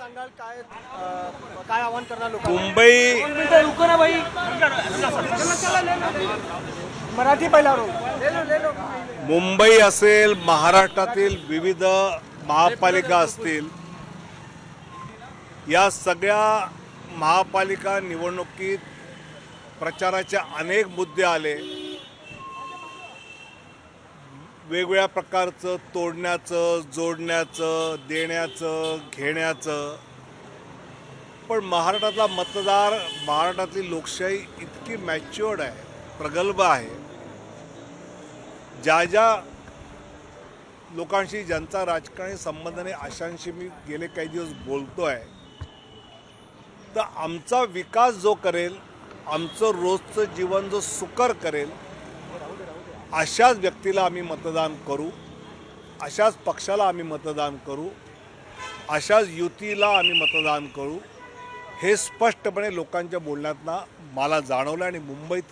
सांगाल काय आव्हान करणार लोकांना? मुंबई मराठी पहिला मुंबई असेल, महाराष्ट्रातील विविध महापालिका असतील, या सगळ्या महापालिका निवडणुकीत प्रचाराचे अनेक मुद्दे आले. वेगवेगळ्या प्रकारचं तोडण्याचं, जोडण्याचं, देण्याचं, घेण्याचं. पण महाराष्ट्रातला मतदार, महाराष्ट्रातली लोकशाही इतकी मॅच्युअर्ड आहे, प्रगल्भ आहे. ज्या ज्या लोकांशी ज्यांचा राजकारणी संबंधाने आशांशी मी गेले काही दिवस बोलतो आहे, तर आमचा विकास जो करेल, आमचं रोजचं जीवन जो सुकर करेल, अशाच व्यक्तीला आम्ही मतदान करू, अशाच पक्षाला आम्ही मतदान करू, अशाच युतीला आम्ही मतदान करू, हे स्पष्टपणे लोकांच्या बोलण्यातनं मला जाणवलं. आणि मुंबईत